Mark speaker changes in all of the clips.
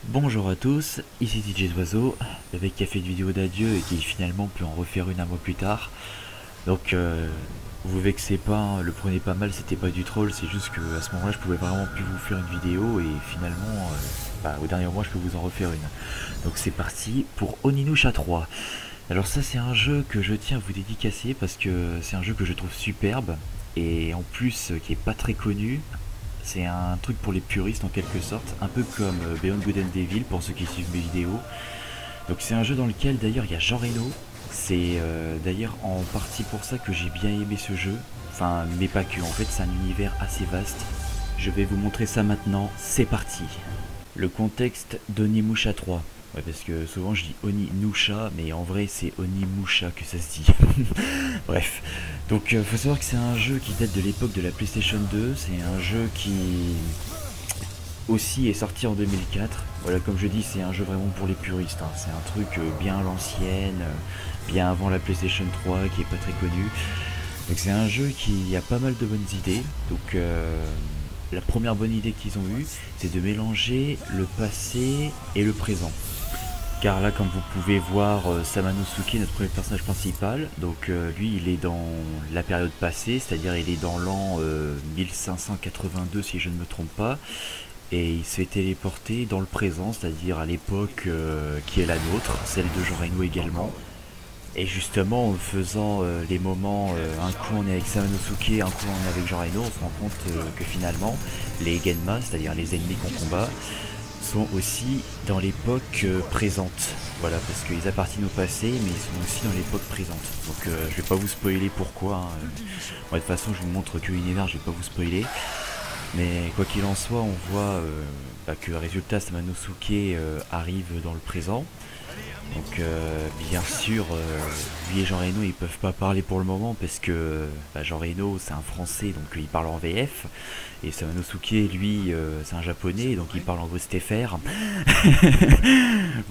Speaker 1: Bonjour à tous, ici DJ Oiseau, le mec qui a fait une vidéo d'adieu et qui finalement peut en refaire une un mois plus tard. Donc vous vexez pas, hein, le prenez pas mal, c'était pas du troll, c'est juste que à ce moment-là je pouvais vraiment plus vous faire une vidéo et finalement au dernier mois je peux vous en refaire une. Donc c'est parti pour Onimusha 3. Alors ça c'est un jeu que je tiens à vous dédicacer parce que c'est un jeu que je trouve superbe et en plus qui est pas très connu. C'est un truc pour les puristes en quelque sorte, un peu comme Beyond Good and Evil pour ceux qui suivent mes vidéos. Donc c'est un jeu dans lequel d'ailleurs il y a Jean Reno. C'est d'ailleurs en partie pour ça que j'ai bien aimé ce jeu. Enfin, mais pas que, en fait c'est un univers assez vaste. Je vais vous montrer ça maintenant, c'est parti. Le contexte d'Onimusha 3. Ouais, parce que souvent je dis Onimusha, mais en vrai c'est Onimusha que ça se dit. Bref, donc faut savoir que c'est un jeu qui date de l'époque de la PlayStation 2. C'est un jeu qui aussi est sorti en 2004. Voilà, comme je dis, c'est un jeu vraiment pour les puristes, hein. C'est un truc bien à l'ancienne, bien avant la PlayStation 3, qui est pas très connu. Donc c'est un jeu qui a pas mal de bonnes idées. Donc la première bonne idée qu'ils ont eue, c'est de mélanger le passé et le présent. Car là, comme vous pouvez voir, Samanosuke, notre premier personnage principal, donc lui, il est dans la période passée, c'est-à-dire il est dans l'an 1582 si je ne me trompe pas, et il se fait téléporter dans le présent, c'est-à-dire à l'époque qui est la nôtre, celle de Jean Reno également. Et justement, en faisant les moments, un coup on est avec Samanosuke, un coup on est avec Jean Reno, on se rend compte que finalement, les Genma, c'est-à-dire les ennemis qu'on combat, sont aussi dans l'époque présente. Voilà, parce qu'ils appartiennent au passé, mais ils sont aussi dans l'époque présente. Donc je vais pas vous spoiler pourquoi, hein. Moi, de toute façon, je vous montre que l'univers, je vais pas vous spoiler. Mais quoi qu'il en soit, on voit que résultat, Samanosuke arrive dans le présent. Donc bien sûr, lui et Jean Reno ils peuvent pas parler pour le moment parce que Jean Reno c'est un français donc il parle en VF et Samanosuke lui c'est un japonais donc il parle en VSTFR.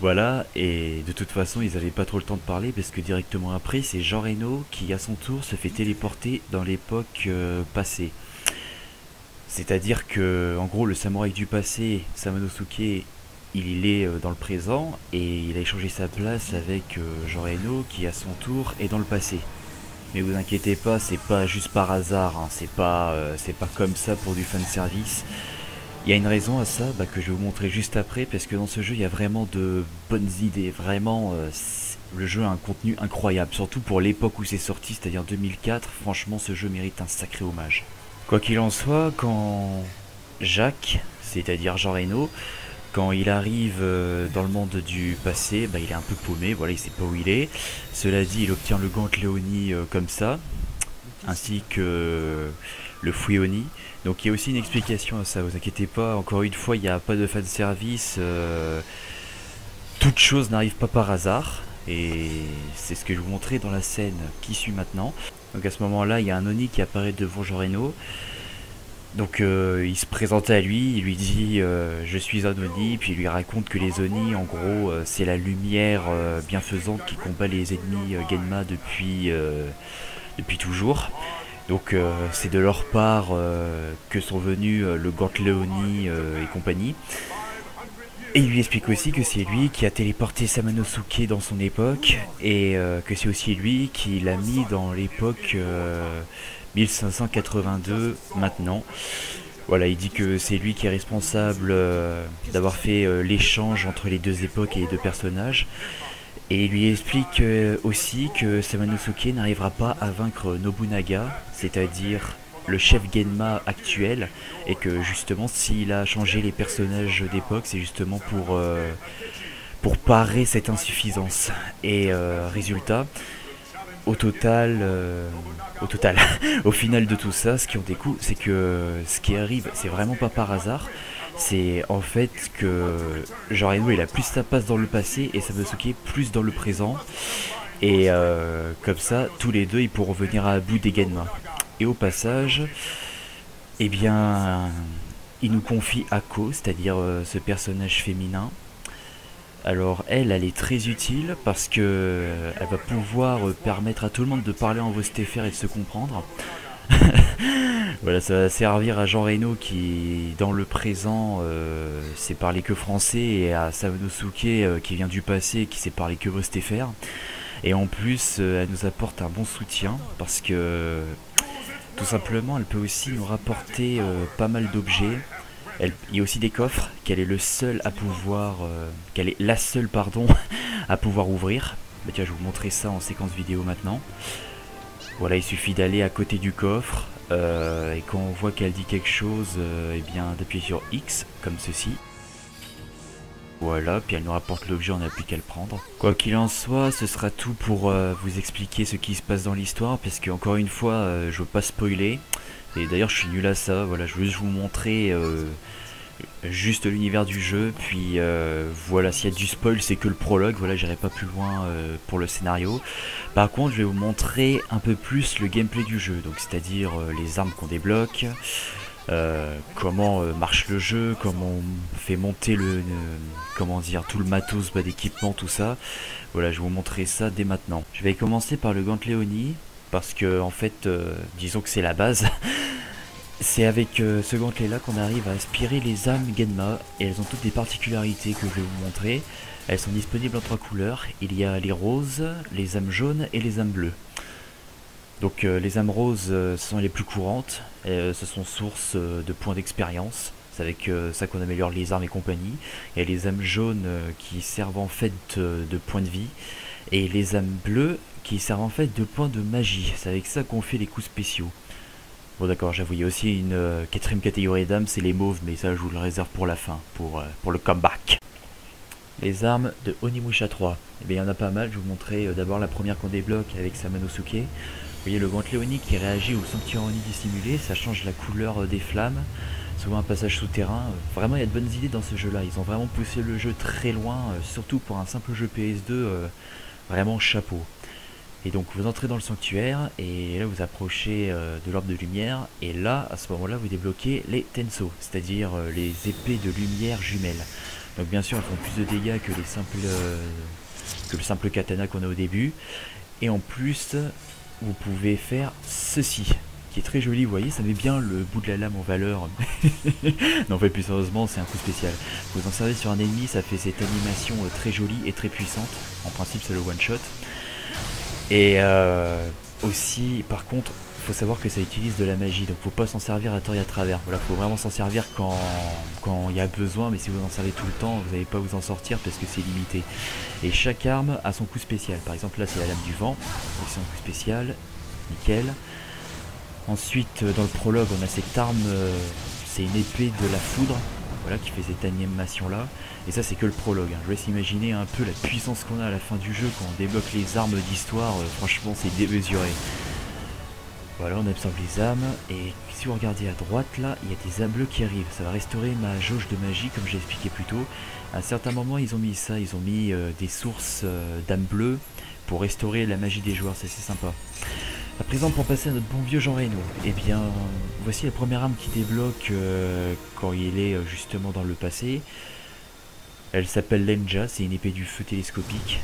Speaker 1: Voilà, et de toute façon ils avaient pas trop le temps de parler parce que directement après c'est Jean Reno qui à son tour se fait téléporter dans l'époque passée. C'est-à-dire que, en gros, le samouraï du passé, Samanosuke, il est dans le présent et il a échangé sa place avec Jean Reno qui, à son tour, est dans le passé. Mais vous inquiétez pas, c'est pas juste par hasard, hein, c'est pas comme ça pour du fanservice. Il y a une raison à ça que je vais vous montrer juste après parce que dans ce jeu il y a vraiment de bonnes idées, vraiment le jeu a un contenu incroyable, surtout pour l'époque où c'est sorti, c'est-à-dire 2004, franchement ce jeu mérite un sacré hommage. Quoi qu'il en soit, quand Jacques, c'est-à-dire Jean Reno, quand il arrive dans le monde du passé, il est un peu paumé, voilà, il sait pas où il est. Cela dit, il obtient le gant Léonie comme ça, ainsi que le Fouioni. Donc il y a aussi une explication à ça, vous inquiétez pas, encore une fois, il n'y a pas de fanservice, toute chose n'arrive pas par hasard, et c'est ce que je vais vous montrer dans la scène qui suit maintenant. Donc à ce moment-là, il y a un Oni qui apparaît devant Jean Reno. Donc il se présente à lui, il lui dit je suis un Oni, puis il lui raconte que les Oni, en gros, c'est la lumière bienfaisante qui combat les ennemis Genma depuis toujours. Donc c'est de leur part que sont venus le Gantle Oni et compagnie. Et il lui explique aussi que c'est lui qui a téléporté Samanosuke dans son époque et que c'est aussi lui qui l'a mis dans l'époque 1582 maintenant. Voilà, il dit que c'est lui qui est responsable d'avoir fait l'échange entre les deux époques et les deux personnages. Et il lui explique aussi que Samanosuke n'arrivera pas à vaincre Nobunaga, c'est-à-dire le chef Genma actuel, et que justement s'il a changé les personnages d'époque, c'est justement pour parer cette insuffisance. Et résultat, au total, au final de tout ça, ce qui en découle, c'est que ce qui arrive, c'est vraiment pas par hasard. C'est en fait que genre Eno il a plus sa place dans le passé et Samanosuke plus dans le présent. Et comme ça, tous les deux ils pourront venir à bout des Genma. Et au passage, eh bien, il nous confie Ako, c'est-à-dire ce personnage féminin. Alors elle est très utile parce que elle va pouvoir permettre à tout le monde de parler en VSTFR et de se comprendre. Voilà, ça va servir à Jean Reno qui, dans le présent, sait parler que français, et à Samanosuke qui vient du passé, qui sait parler que Bostéfer. Et en plus, elle nous apporte un bon soutien parce que, tout simplement, elle peut aussi nous rapporter pas mal d'objets. Il y a aussi des coffres qu'elle est le seul à pouvoir, qu'elle est la seule, pardon, à pouvoir ouvrir. Bah tiens, je vais vous montrer ça en séquence vidéo maintenant. Voilà, il suffit d'aller à côté du coffre et quand on voit qu'elle dit quelque chose, eh bien d'appuyer sur X comme ceci. Voilà, puis elle nous rapporte l'objet, on n'a plus qu'à le prendre. Quoi qu'il en soit, ce sera tout pour vous expliquer ce qui se passe dans l'histoire, parce que encore une fois, je veux pas spoiler. Et d'ailleurs, je suis nul à ça. Voilà, je veux juste vous montrer juste l'univers du jeu. Puis voilà, s'il y a du spoil, c'est que le prologue. Voilà, j'irai pas plus loin pour le scénario. Par contre, je vais vous montrer un peu plus le gameplay du jeu, donc c'est-à-dire les armes qu'on débloque. Comment marche le jeu, comment on fait monter comment dire, tout le matos d'équipement, tout ça. Voilà, je vais vous montrer ça dès maintenant. Je vais commencer par le Gantley Oni, parce que en fait, disons que c'est la base. C'est avec ce gantelet là qu'on arrive à aspirer les âmes Genma, et elles ont toutes des particularités que je vais vous montrer. Elles sont disponibles en 3 couleurs, il y a les roses, les âmes jaunes et les âmes bleues. Donc les âmes roses sont les plus courantes, ce sont source de points d'expérience, c'est avec ça qu'on améliore les armes et compagnie. Et les âmes jaunes qui servent en fait de points de vie, et les âmes bleues qui servent en fait de points de magie, c'est avec ça qu'on fait les coups spéciaux. Bon d'accord, j'avoue, il y a aussi une quatrième catégorie d'âmes, c'est les mauves, mais ça je vous le réserve pour la fin, pour le comeback. Les armes de Onimusha 3, eh bien il y en a pas mal, je vais vous montrer d'abord la première qu'on débloque avec Samanosuke. Vous voyez le gantelet Oni qui réagit au sanctuaire Oni dissimulé, ça change la couleur des flammes, souvent un passage souterrain. Vraiment il y a de bonnes idées dans ce jeu là, ils ont vraiment poussé le jeu très loin, surtout pour un simple jeu PS2, vraiment chapeau. Et donc vous entrez dans le sanctuaire et là vous approchez de l'orbe de lumière, et là à ce moment là vous débloquez les Tenso, c'est-à-dire les épées de lumière jumelles. Donc bien sûr elles font plus de dégâts que le simple katana qu'on a au début, et en plus vous pouvez faire ceci qui est très joli, vous voyez, ça met bien le bout de la lame en valeur. Non, en fait plus sérieusement c'est un coup spécial, vous en servez sur un ennemi, ça fait cette animation très jolie et très puissante. En principe c'est le one shot. Et aussi, par contre, il faut savoir que ça utilise de la magie, donc faut pas s'en servir à tort et à travers. Voilà, faut vraiment s'en servir quand il y a besoin, mais si vous en servez tout le temps, vous n'allez pas vous en sortir parce que c'est limité. Et chaque arme a son coup spécial. Par exemple, là c'est la lame du vent, donc c'est un coup spécial, nickel. Ensuite, dans le prologue, on a cette arme, c'est une épée de la foudre. Voilà, qui fait cette animation là, et ça c'est que le prologue, hein. Je laisse imaginer un peu la puissance qu'on a à la fin du jeu quand on débloque les armes d'histoire, franchement c'est démesuré. Voilà, on absorbe les âmes, et si vous regardez à droite là, il y a des âmes bleues qui arrivent, ça va restaurer ma jauge de magie comme j'ai expliqué plus tôt. À un certain moment ils ont mis ça, ils ont mis des sources d'âmes bleues pour restaurer la magie des joueurs, c'est assez sympa. À présent, pour passer à notre bon vieux Jean Reno, eh bien, voici la première arme qui débloque quand il est justement dans le passé. Elle s'appelle l'Enja, c'est une épée du feu télescopique.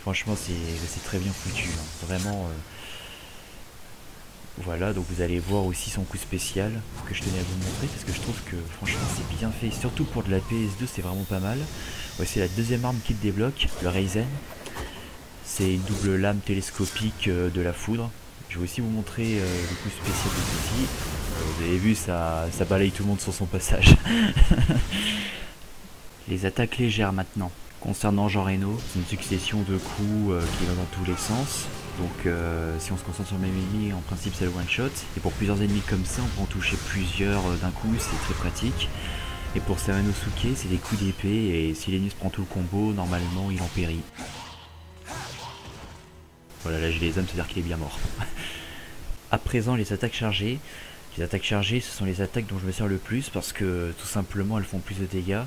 Speaker 1: Franchement, c'est très bien foutu, hein. Vraiment. Voilà, donc vous allez voir aussi son coup spécial que je tenais à vous montrer parce que je trouve que franchement c'est bien fait, surtout pour de la PS2 c'est vraiment pas mal. Voici la deuxième arme qu'il débloque, le Raizen. C'est une double lame télescopique de la foudre. Je vais aussi vous montrer le coup spécial de ceci. Vous avez vu, ça balaye tout le monde sur son passage. Les attaques légères maintenant. Concernant Jean Reno, c'est une succession de coups qui va dans tous les sens. Donc si on se concentre sur le même ennemi, en principe c'est le one shot. Et pour plusieurs ennemis comme ça, on peut en toucher plusieurs d'un coup, c'est très pratique. Et pour Samanosuke, c'est des coups d'épée, et si l'ennemi se prend tout le combo, normalement il en périt. Voilà, là j'ai les âmes, c'est-à-dire qu'il est bien mort. À présent, les attaques chargées. Les attaques chargées, ce sont les attaques dont je me sers le plus parce que tout simplement elles font plus de dégâts.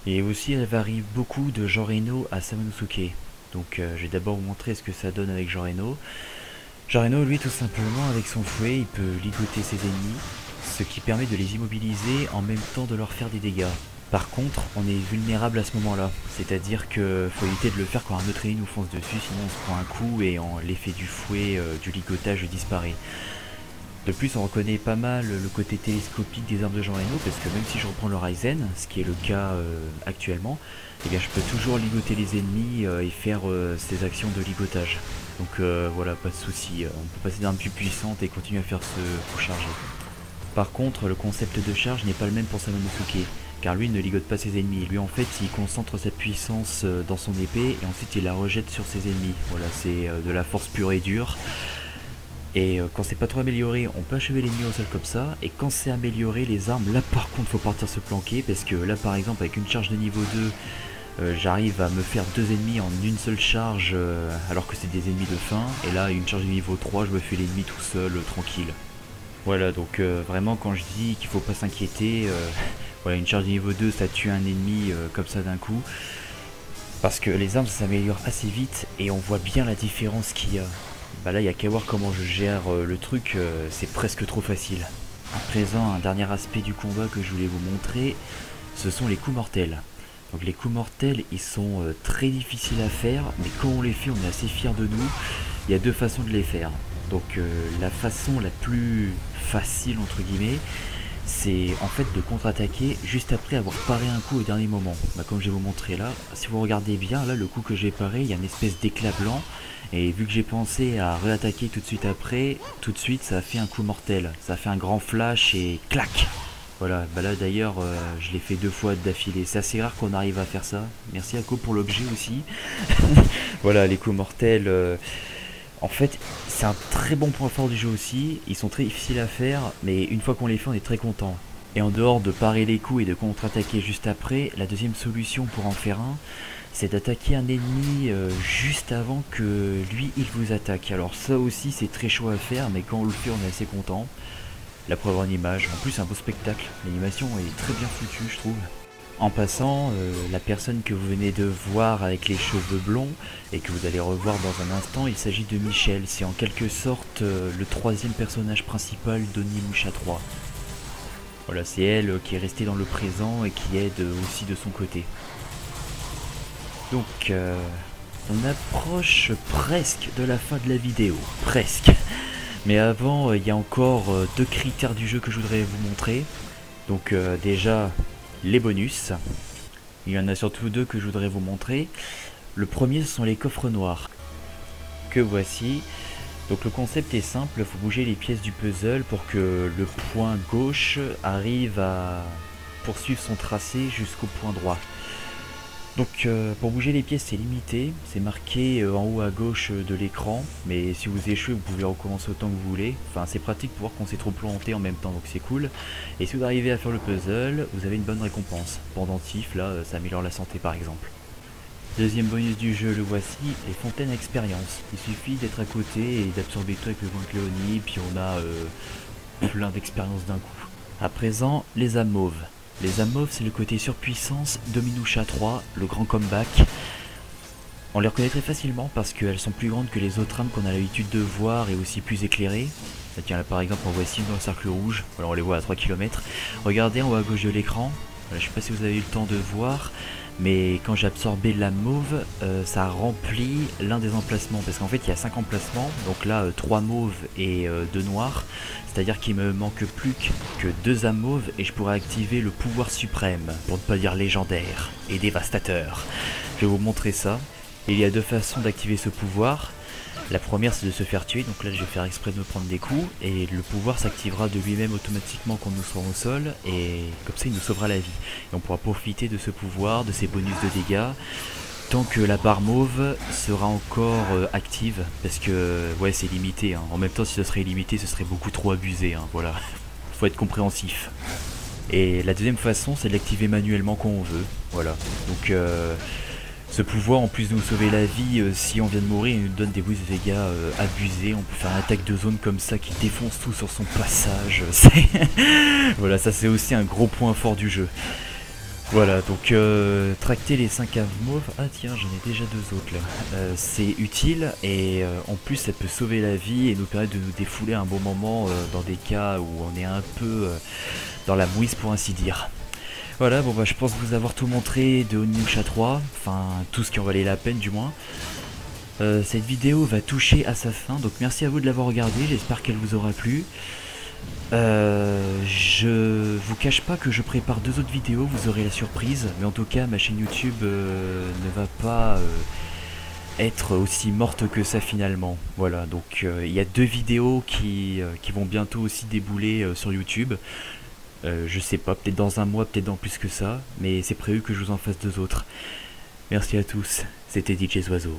Speaker 1: Et aussi elles varient beaucoup de Jean Reno à Samanosuke. Donc je vais d'abord vous montrer ce que ça donne avec Jean Reno. Jean Reno, lui, tout simplement, avec son fouet, il peut ligoter ses ennemis, ce qui permet de les immobiliser en même temps de leur faire des dégâts. Par contre, on est vulnérable à ce moment-là, c'est-à-dire qu'il faut éviter de le faire quand un autre ennemi nous fonce dessus, sinon on se prend un coup et l'effet du fouet, du ligotage disparaît. De plus, on reconnaît pas mal le côté télescopique des armes de Jean Reno, parce que même si je reprends le Ryzen, ce qui est le cas actuellement, eh bien je peux toujours ligoter les ennemis et faire ces actions de ligotage. Donc voilà, pas de souci, on peut passer d'armes plus puissantes et continuer à faire ce coup chargé. Par contre, le concept de charge n'est pas le même pour Samanosuke, car lui il ne ligote pas ses ennemis. Lui en fait, il concentre sa puissance dans son épée et ensuite il la rejette sur ses ennemis. Voilà, c'est de la force pure et dure. Et quand c'est pas trop amélioré, on peut achever l'ennemi au sol comme ça. Et quand c'est amélioré, les armes, là par contre faut partir se planquer. Parce que là par exemple avec une charge de niveau 2, j'arrive à me faire 2 ennemis en une seule charge alors que c'est des ennemis de fin. Et là une charge de niveau 3, je me fais l'ennemi tout seul, tranquille. Voilà, donc vraiment quand je dis qu'il faut pas s'inquiéter, voilà, une charge de niveau 2 ça tue un ennemi comme ça d'un coup. Parce que les armes ça s'améliore assez vite et on voit bien la différence qu'il y a. Bah là, il n'y a qu'à voir comment je gère le truc, c'est presque trop facile. À présent, un dernier aspect du combat que je voulais vous montrer, ce sont les coups mortels. Donc les coups mortels, ils sont très difficiles à faire, mais quand on les fait, on est assez fiers de nous. Il y a deux façons de les faire. Donc la façon la plus facile, entre guillemets, c'est en fait de contre-attaquer juste après avoir paré un coup au dernier moment. Bah, comme je vais vous montrer là, si vous regardez bien, là le coup que j'ai paré, il y a une espèce d'éclat blanc. Et vu que j'ai pensé à réattaquer tout de suite après, tout de suite ça a fait un coup mortel. Ça a fait un grand flash et clac. Voilà, bah là d'ailleurs je l'ai fait 2 fois d'affilée. C'est assez rare qu'on arrive à faire ça. Merci Ako pour l'objet aussi. Voilà, les coups mortels, en fait c'est un très bon point fort du jeu aussi. Ils sont très difficiles à faire, mais une fois qu'on les fait on est très content. Et en dehors de parer les coups et de contre-attaquer juste après, la deuxième solution pour en faire un, c'est d'attaquer un ennemi juste avant que lui il vous attaque. Alors ça aussi c'est très chaud à faire, mais quand on le fait on est assez content. La preuve en image, en plus c'est un beau spectacle, l'animation est très bien foutue je trouve. En passant, la personne que vous venez de voir avec les cheveux blonds et que vous allez revoir dans un instant, il s'agit de Michel. C'est en quelque sorte le troisième personnage principal d'Onimusha 3. Voilà, c'est elle qui est restée dans le présent et qui aide aussi de son côté. Donc on approche presque de la fin de la vidéo, presque. Mais avant, il y a encore 2 critères du jeu que je voudrais vous montrer. Donc déjà, les bonus. Il y en a surtout 2 que je voudrais vous montrer. Le premier, ce sont les coffres noirs, que voici. Donc le concept est simple, il faut bouger les pièces du puzzle pour que le point gauche arrive à poursuivre son tracé jusqu'au point droit. Donc pour bouger les pièces c'est limité, c'est marqué en haut à gauche de l'écran, mais si vous échouez vous pouvez recommencer autant que vous voulez. Enfin c'est pratique pour voir qu'on s'est trop planté en même temps, donc c'est cool. Et si vous arrivez à faire le puzzle, vous avez une bonne récompense. Pendentif, là ça améliore la santé par exemple. Deuxième bonus du jeu, le voici, les fontaines à expérience. Il suffit d'être à côté et d'absorber tout avec le point Cléonie, puis on a plein d'expériences d'un coup. À présent, les âmes mauves. Les âmes mauves, c'est le côté surpuissance d'Onimusha 3, le grand comeback. On les reconnaît très facilement parce qu'elles sont plus grandes que les autres âmes qu'on a l'habitude de voir et aussi plus éclairées. Tiens, là par exemple, on voit ici dans le cercle rouge, voilà, on les voit à 3 km. Regardez en haut à gauche de l'écran, voilà, je sais pas si vous avez eu le temps de voir, mais quand j'ai absorbé la mauve, ça remplit l'un des emplacements, parce qu'en fait il y a 5 emplacements, donc là 3 mauves et 2 noirs, c'est-à-dire qu'il me manque plus que 2 âmes mauves et je pourrais activer le pouvoir suprême, pour ne pas dire légendaire et dévastateur. Je vais vous montrer ça. Il y a 2 façons d'activer ce pouvoir. La première c'est de se faire tuer, donc là je vais faire exprès de me prendre des coups, et le pouvoir s'activera de lui-même automatiquement quand nous serons au sol, et comme ça il nous sauvera la vie. Et on pourra profiter de ce pouvoir, de ses bonus de dégâts, tant que la barre mauve sera encore active, parce que ouais c'est limité, hein. En même temps si ce serait illimité ce serait beaucoup trop abusé, hein. Voilà, faut être compréhensif. Et la deuxième façon c'est de l'activer manuellement quand on veut, voilà, donc ce pouvoir, en plus de nous sauver la vie, si on vient de mourir, il nous donne des bonus de dégâts abusés. On peut faire une attaque de zone comme ça qui défonce tout sur son passage. Voilà, ça c'est aussi un gros point fort du jeu. Voilà, donc tracter les 5 âmes mauves. Ah tiens, j'en ai déjà 2 autres là. C'est utile et en plus ça peut sauver la vie et nous permettre de nous défouler à un bon moment dans des cas où on est un peu dans la mouise pour ainsi dire. Voilà, bon bah je pense vous avoir tout montré de Onimusha 3, enfin tout ce qui en valait la peine du moins. Cette vidéo va toucher à sa fin, donc merci à vous de l'avoir regardé, j'espère qu'elle vous aura plu. Je vous cache pas que je prépare deux autres vidéos, vous aurez la surprise, mais en tout cas ma chaîne YouTube ne va pas être aussi morte que ça finalement. Voilà, donc il y a deux vidéos qui vont bientôt aussi débouler sur YouTube. Je sais pas, peut-être dans un mois, peut-être dans plus que ça, mais c'est prévu que je vous en fasse deux autres. Merci à tous, c'était DJ Oiseau.